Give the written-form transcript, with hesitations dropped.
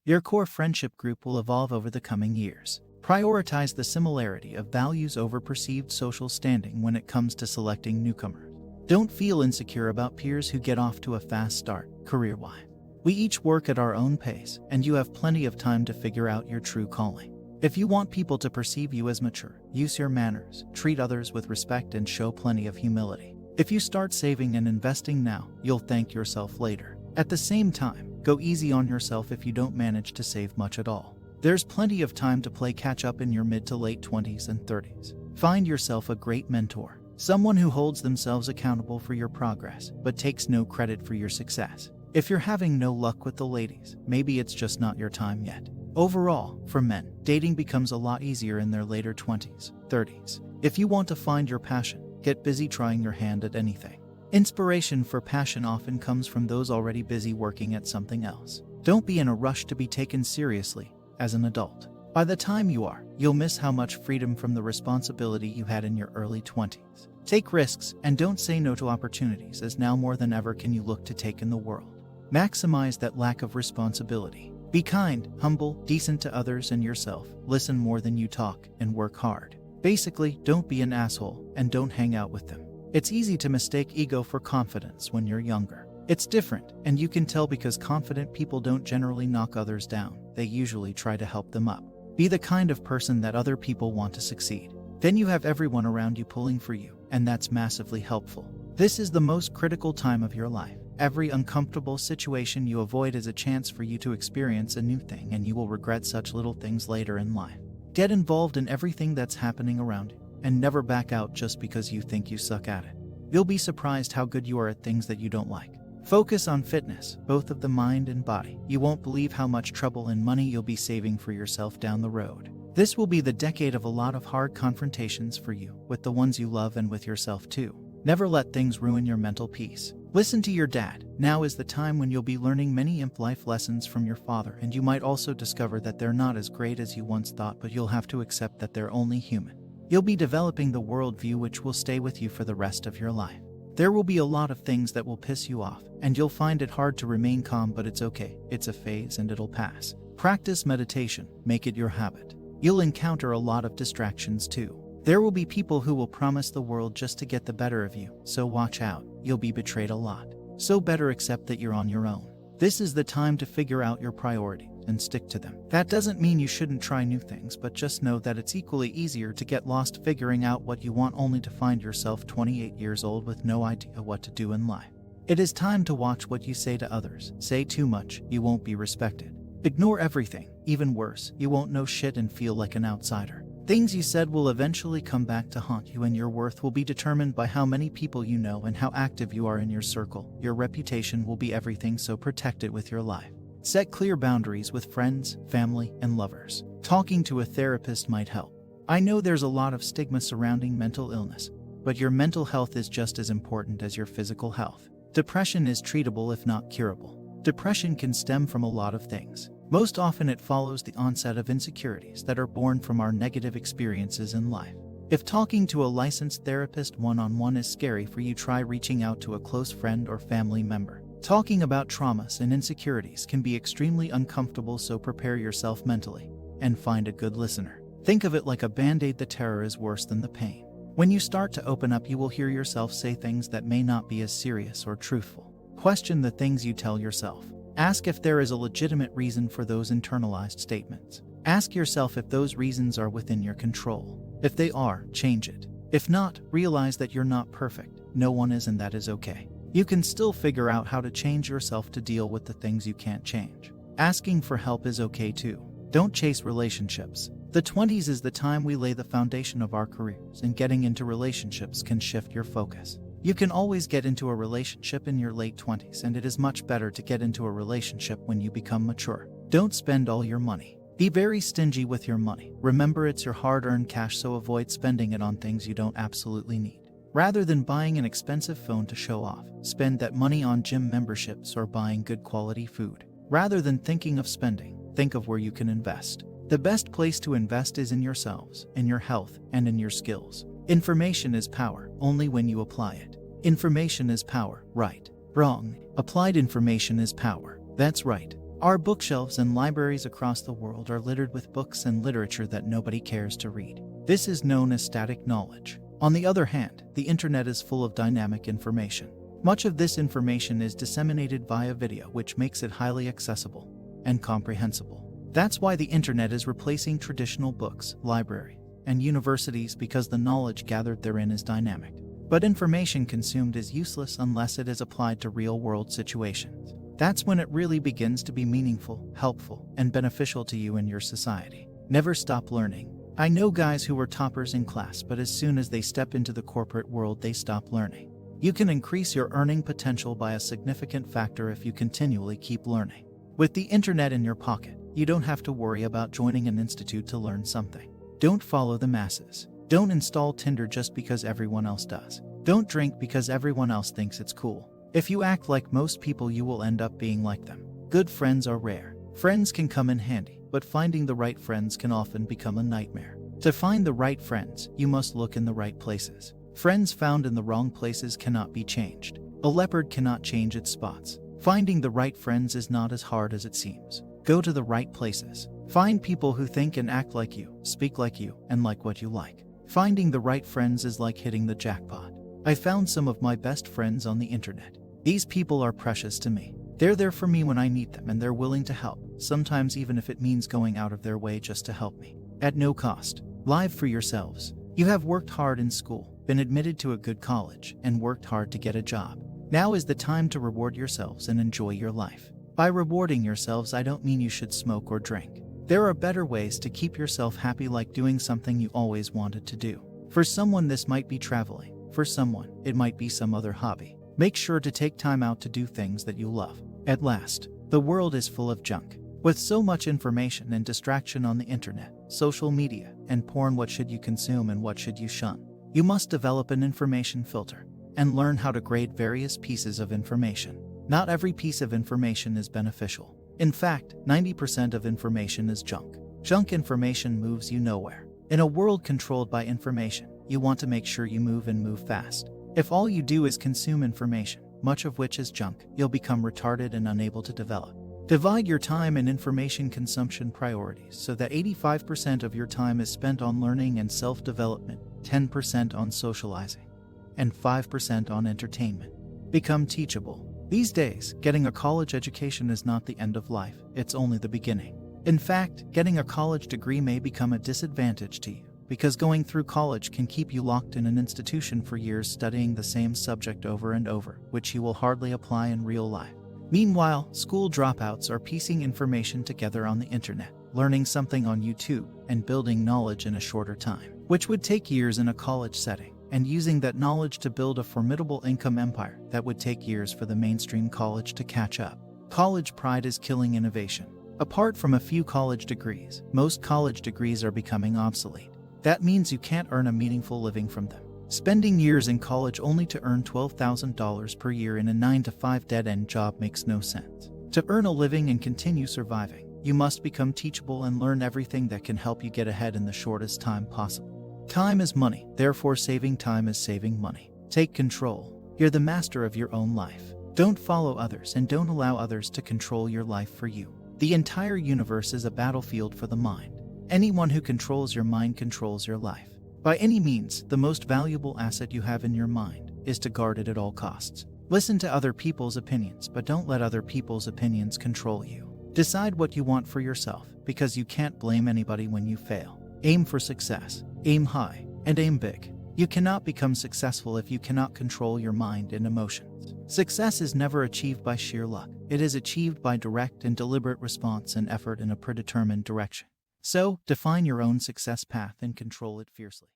Your core friendship group will evolve over the coming years. Prioritize the similarity of values over perceived social standing when it comes to selecting newcomers. Don't feel insecure about peers who get off to a fast start, career-wise. We each work at our own pace, and you have plenty of time to figure out your true calling. If you want people to perceive you as mature, use your manners, treat others with respect, and show plenty of humility. If you start saving and investing now, you'll thank yourself later. At the same time, go easy on yourself if you don't manage to save much at all. There's plenty of time to play catch-up in your mid to late 20s and 30s. Find yourself a great mentor, someone who holds themselves accountable for your progress, but takes no credit for your success. If you're having no luck with the ladies, maybe it's just not your time yet. Overall, for men, dating becomes a lot easier in their later 20s, 30s. If you want to find your passion, get busy trying your hand at anything. Inspiration for passion often comes from those already busy working at something else. Don't be in a rush to be taken seriously as an adult. By the time you are, you'll miss how much freedom from the responsibility you had in your early 20s. Take risks and don't say no to opportunities, as now more than ever can you look to take in the world. Maximize that lack of responsibility. Be kind, humble, decent to others and yourself, listen more than you talk, and work hard. Basically, don't be an asshole and don't hang out with them. It's easy to mistake ego for confidence when you're younger. It's different, and you can tell because confident people don't generally knock others down, they usually try to help them up. Be the kind of person that other people want to succeed. Then you have everyone around you pulling for you, and that's massively helpful. This is the most critical time of your life. Every uncomfortable situation you avoid is a chance for you to experience a new thing, and you will regret such little things later in life. Get involved in everything that's happening around you, and never back out just because you think you suck at it. You'll be surprised how good you are at things that you don't like. Focus on fitness, both of the mind and body. You won't believe how much trouble and money you'll be saving for yourself down the road. This will be the decade of a lot of hard confrontations for you, with the ones you love and with yourself too. Never let things ruin your mental peace. Listen to your dad. Now is the time when you'll be learning many life lessons from your father, and you might also discover that they're not as great as you once thought, but you'll have to accept that they're only human. You'll be developing the worldview which will stay with you for the rest of your life. There will be a lot of things that will piss you off, and you'll find it hard to remain calm, but it's okay. It's a phase and it'll pass. Practice meditation. Make it your habit. You'll encounter a lot of distractions too. There will be people who will promise the world just to get the better of you, so watch out. You'll be betrayed a lot. So better accept that you're on your own. This is the time to figure out your priorities and stick to them. That doesn't mean you shouldn't try new things, but just know that it's equally easier to get lost figuring out what you want only to find yourself 28 years old with no idea what to do in life. It is time to watch what you say to others. Say too much, you won't be respected. Ignore everything. Even worse, you won't know shit and feel like an outsider. Things you said will eventually come back to haunt you, and your worth will be determined by how many people you know and how active you are in your circle. Your reputation will be everything, so protect it with your life. Set clear boundaries with friends, family, and lovers. Talking to a therapist might help. I know there's a lot of stigma surrounding mental illness, but your mental health is just as important as your physical health. Depression is treatable if not curable. Depression can stem from a lot of things. Most often it follows the onset of insecurities that are born from our negative experiences in life. If talking to a licensed therapist one-on-one is scary for you, try reaching out to a close friend or family member. Talking about traumas and insecurities can be extremely uncomfortable, so prepare yourself mentally and find a good listener. Think of it like a band-aid. The terror is worse than the pain. When you start to open up, you will hear yourself say things that may not be as serious or truthful. Question the things you tell yourself. Ask if there is a legitimate reason for those internalized statements. Ask yourself if those reasons are within your control. If they are, change it. If not, realize that you're not perfect. No one is, and that is okay. You can still figure out how to change yourself to deal with the things you can't change. Asking for help is okay too. Don't chase relationships. The 20s is the time we lay the foundation of our careers, and getting into relationships can shift your focus. You can always get into a relationship in your late 20s, and it is much better to get into a relationship when you become mature. Don't spend all your money. Be very stingy with your money. Remember, it's your hard-earned cash, so avoid spending it on things you don't absolutely need. Rather than buying an expensive phone to show off, spend that money on gym memberships or buying good quality food. Rather than thinking of spending, think of where you can invest. The best place to invest is in yourselves, in your health, and in your skills. Information is power, only when you apply it. Information is power, right? Wrong. Applied information is power. That's right. Our bookshelves and libraries across the world are littered with books and literature that nobody cares to read. This is known as static knowledge. On the other hand, the internet is full of dynamic information. Much of this information is disseminated via video, which makes it highly accessible and comprehensible. That's why the internet is replacing traditional books, libraries, and universities, because the knowledge gathered therein is dynamic. But information consumed is useless unless it is applied to real-world situations. That's when it really begins to be meaningful, helpful, and beneficial to you and your society. Never stop learning. I know guys who were toppers in class, but as soon as they step into the corporate world, they stop learning. You can increase your earning potential by a significant factor if you continually keep learning. With the internet in your pocket, you don't have to worry about joining an institute to learn something. Don't follow the masses. Don't install Tinder just because everyone else does. Don't drink because everyone else thinks it's cool. If you act like most people, you will end up being like them. Good friends are rare. Friends can come in handy, but finding the right friends can often become a nightmare. To find the right friends, you must look in the right places. Friends found in the wrong places cannot be changed. A leopard cannot change its spots. Finding the right friends is not as hard as it seems. Go to the right places. Find people who think and act like you, speak like you, and like what you like. Finding the right friends is like hitting the jackpot. I found some of my best friends on the internet. These people are precious to me. They're there for me when I need them, and they're willing to help, sometimes even if it means going out of their way just to help me. At no cost. Live for yourselves. You have worked hard in school, been admitted to a good college, and worked hard to get a job. Now is the time to reward yourselves and enjoy your life. By rewarding yourselves, I don't mean you should smoke or drink. There are better ways to keep yourself happy, like doing something you always wanted to do. For someone, this might be traveling. For someone, it might be some other hobby. Make sure to take time out to do things that you love. At last, the world is full of junk. With so much information and distraction on the internet, social media, and porn, what should you consume and what should you shun? You must develop an information filter and learn how to grade various pieces of information. Not every piece of information is beneficial. In fact, 90% of information is junk. Junk information moves you nowhere. In a world controlled by information, you want to make sure you move and move fast. If all you do is consume information, much of which is junk, you'll become retarded and unable to develop. Divide your time and information consumption priorities so that 85% of your time is spent on learning and self-development, 10% on socializing, and 5% on entertainment. Become teachable. These days, getting a college education is not the end of life, it's only the beginning. In fact, getting a college degree may become a disadvantage to you, because going through college can keep you locked in an institution for years studying the same subject over and over, which you will hardly apply in real life. Meanwhile, school dropouts are piecing information together on the internet, learning something on YouTube, and building knowledge in a shorter time, which would take years in a college setting, and using that knowledge to build a formidable income empire that would take years for the mainstream college to catch up. College pride is killing innovation. Apart from a few college degrees, most college degrees are becoming obsolete. That means you can't earn a meaningful living from them. Spending years in college only to earn $12,000 per year in a 9-to-5 dead-end job makes no sense. To earn a living and continue surviving, you must become teachable and learn everything that can help you get ahead in the shortest time possible. Time is money, therefore saving time is saving money. Take control. You're the master of your own life. Don't follow others and don't allow others to control your life for you. The entire universe is a battlefield for the mind. Anyone who controls your mind controls your life. By any means, the most valuable asset you have in your mind is to guard it at all costs. Listen to other people's opinions, but don't let other people's opinions control you. Decide what you want for yourself, because you can't blame anybody when you fail. Aim for success, aim high, and aim big. You cannot become successful if you cannot control your mind and emotions. Success is never achieved by sheer luck. It is achieved by direct and deliberate response and effort in a predetermined direction. So, define your own success path and control it fiercely.